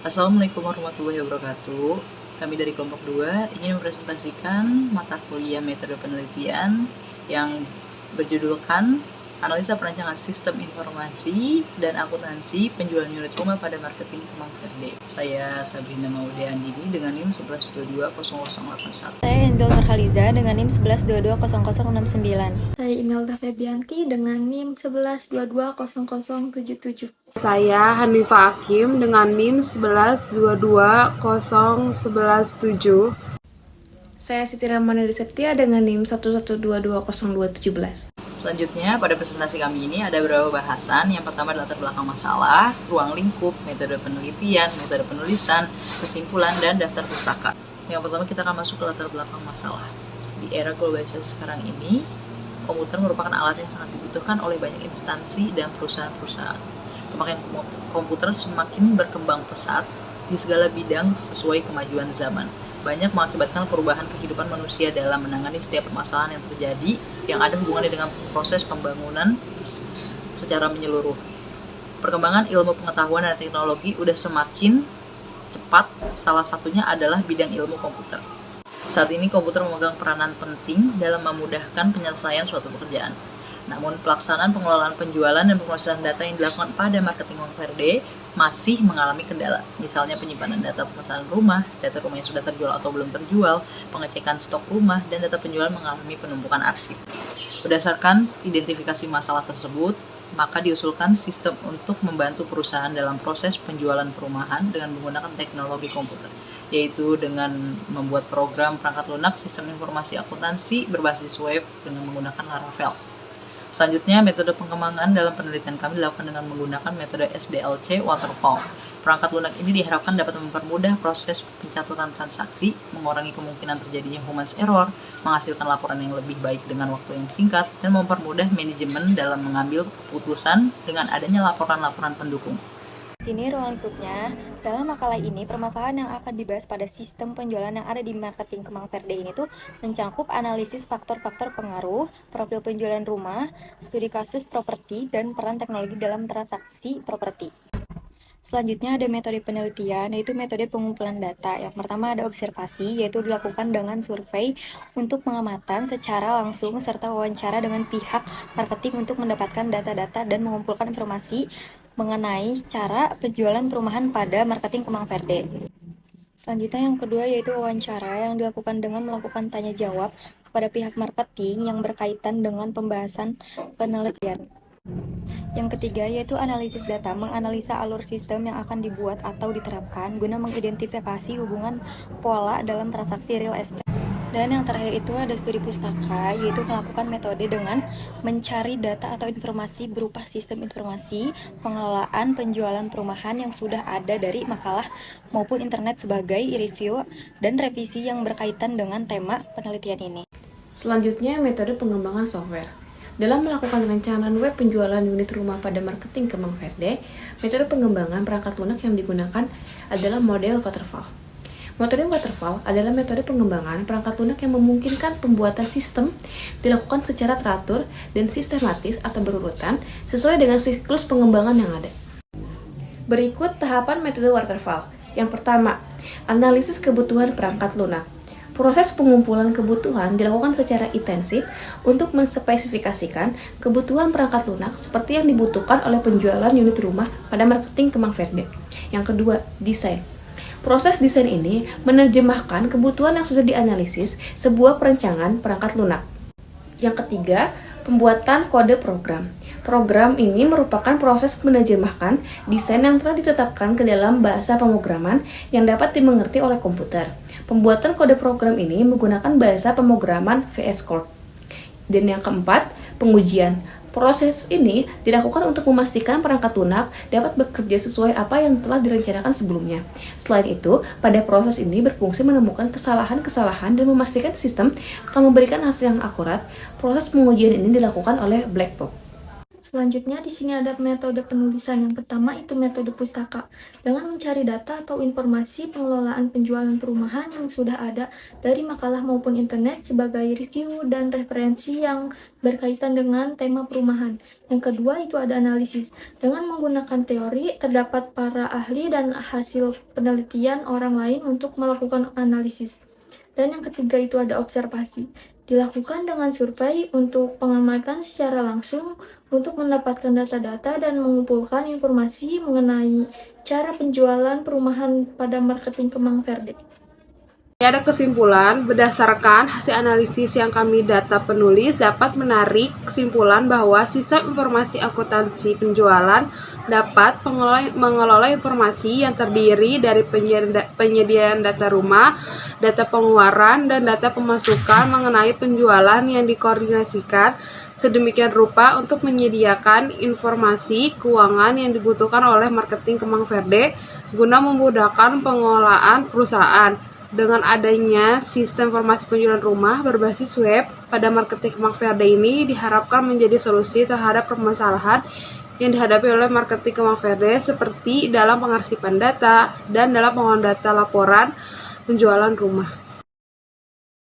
Assalamualaikum warahmatullahi wabarakatuh. Kami dari kelompok 2 ingin mempresentasikan mata kuliah metode penelitian yang berjudulkan Analisa Perancangan Sistem Informasi dan Akuntansi Penjualan Unit Rumah pada Marketing Kemang Verde. Saya Sabrina Maude Andini dengan NIM 11220081. Saya Angel Nurhaliza dengan NIM 11220069. Saya Imelda Febianti dengan NIM 11220077. Saya Hanifah Hakim dengan NIM 11220117. Saya Siti Ramadhani Septia dengan NIM 11220217. Selanjutnya, pada presentasi kami ini ada beberapa bahasan. Yang pertama adalah latar belakang masalah, ruang lingkup, metode penelitian, metode penulisan, kesimpulan, dan daftar pustaka. Yang pertama kita akan masuk ke latar belakang masalah. Di era globalisasi sekarang ini, komputer merupakan alat yang sangat dibutuhkan oleh banyak instansi dan perusahaan-perusahaan. Pemakaian komputer semakin berkembang pesat di segala bidang sesuai kemajuan zaman. Banyak mengakibatkan perubahan kehidupan manusia dalam menangani setiap permasalahan yang terjadi yang ada hubungannya dengan proses pembangunan secara menyeluruh. Perkembangan ilmu pengetahuan dan teknologi udah semakin cepat, salah satunya adalah bidang ilmu komputer. Saat ini komputer memegang peranan penting dalam memudahkan penyelesaian suatu pekerjaan. Namun pelaksanaan pengelolaan penjualan dan pemrosesan data yang dilakukan pada marketing Kemang Verde masih mengalami kendala. Misalnya penyimpanan data pemesanan rumah, data rumah yang sudah terjual atau belum terjual, pengecekan stok rumah, dan data penjualan mengalami penumpukan arsip. Berdasarkan identifikasi masalah tersebut, maka diusulkan sistem untuk membantu perusahaan dalam proses penjualan perumahan dengan menggunakan teknologi komputer, yaitu dengan membuat program perangkat lunak sistem informasi akuntansi berbasis web dengan menggunakan Laravel. Selanjutnya, metode pengembangan dalam penelitian kami dilakukan dengan menggunakan metode SDLC Waterfall. Perangkat lunak ini diharapkan dapat mempermudah proses pencatatan transaksi, mengurangi kemungkinan terjadinya human error, menghasilkan laporan yang lebih baik dengan waktu yang singkat, dan mempermudah manajemen dalam mengambil keputusan dengan adanya laporan-laporan pendukung. Di sini ruang lingkupnya. Dalam makalah ini, permasalahan yang akan dibahas pada sistem penjualan yang ada di marketing Kemang Verde ini tuh mencakup analisis faktor-faktor pengaruh, profil penjualan rumah, studi kasus properti, dan peran teknologi dalam transaksi properti. Selanjutnya ada metode penelitian, yaitu metode pengumpulan data. Yang pertama ada observasi, yaitu dilakukan dengan survei untuk pengamatan secara langsung serta wawancara dengan pihak marketing untuk mendapatkan data-data dan mengumpulkan informasi mengenai cara penjualan perumahan pada marketing Kemang Verde. Selanjutnya yang kedua yaitu wawancara yang dilakukan dengan melakukan tanya jawab kepada pihak marketing yang berkaitan dengan pembahasan penelitian. Yang ketiga yaitu analisis data, menganalisa alur sistem yang akan dibuat atau diterapkan guna mengidentifikasi hubungan pola dalam transaksi real estate. Dan yang terakhir itu ada studi pustaka, yaitu melakukan metode dengan mencari data atau informasi berupa sistem informasi pengelolaan penjualan perumahan yang sudah ada dari makalah maupun internet sebagai review dan revisi yang berkaitan dengan tema penelitian ini. Selanjutnya, metode pengembangan software. Dalam melakukan rencanaan web penjualan unit rumah pada marketing Kemang Verde, metode pengembangan perangkat lunak yang digunakan adalah model waterfall. Metode waterfall adalah metode pengembangan perangkat lunak yang memungkinkan pembuatan sistem dilakukan secara teratur dan sistematis atau berurutan sesuai dengan siklus pengembangan yang ada. Berikut tahapan metode waterfall. Yang pertama, analisis kebutuhan perangkat lunak. Proses pengumpulan kebutuhan dilakukan secara intensif untuk menspesifikasikan kebutuhan perangkat lunak seperti yang dibutuhkan oleh penjualan unit rumah pada marketing Kemang Verde. Yang kedua, desain. Proses desain ini menerjemahkan kebutuhan yang sudah dianalisis sebuah perencanaan perangkat lunak. Yang ketiga, pembuatan kode program. Program ini merupakan proses menerjemahkan desain yang telah ditetapkan ke dalam bahasa pemrograman yang dapat dimengerti oleh komputer. Pembuatan kode program ini menggunakan bahasa pemrograman VS Code. Dan yang keempat, pengujian. Proses ini dilakukan untuk memastikan perangkat lunak dapat bekerja sesuai apa yang telah direncanakan sebelumnya. Selain itu, pada proses ini berfungsi menemukan kesalahan-kesalahan dan memastikan sistem akan memberikan hasil yang akurat. Proses pengujian ini dilakukan oleh black box. Selanjutnya di sini ada metode penulisan. Yang pertama itu metode pustaka. Dengan mencari data atau informasi pengelolaan penjualan perumahan yang sudah ada dari makalah maupun internet sebagai review dan referensi yang berkaitan dengan tema perumahan. Yang kedua itu ada analisis. Dengan menggunakan teori, terdapat para ahli dan hasil penelitian orang lain untuk melakukan analisis. Dan yang ketiga itu ada observasi. Dilakukan dengan survei untuk pengamatan secara langsung untuk mendapatkan data-data dan mengumpulkan informasi mengenai cara penjualan perumahan pada marketing Kemang Verde. Ada kesimpulan, berdasarkan hasil analisis yang kami data penulis dapat menarik kesimpulan bahwa sistem informasi akuntansi penjualan dapat mengelola informasi yang terdiri dari penyediaan data rumah, data pengeluaran, dan data pemasukan mengenai penjualan yang dikoordinasikan sedemikian rupa untuk menyediakan informasi keuangan yang dibutuhkan oleh marketing Kemang Verde guna memudahkan pengelolaan perusahaan. Dengan adanya sistem informasi penjualan rumah berbasis web pada marketing Kemang Verde ini diharapkan menjadi solusi terhadap permasalahan yang dihadapi oleh marketing Kemang Verde seperti dalam pengarsipan data dan dalam pengolahan data laporan penjualan rumah.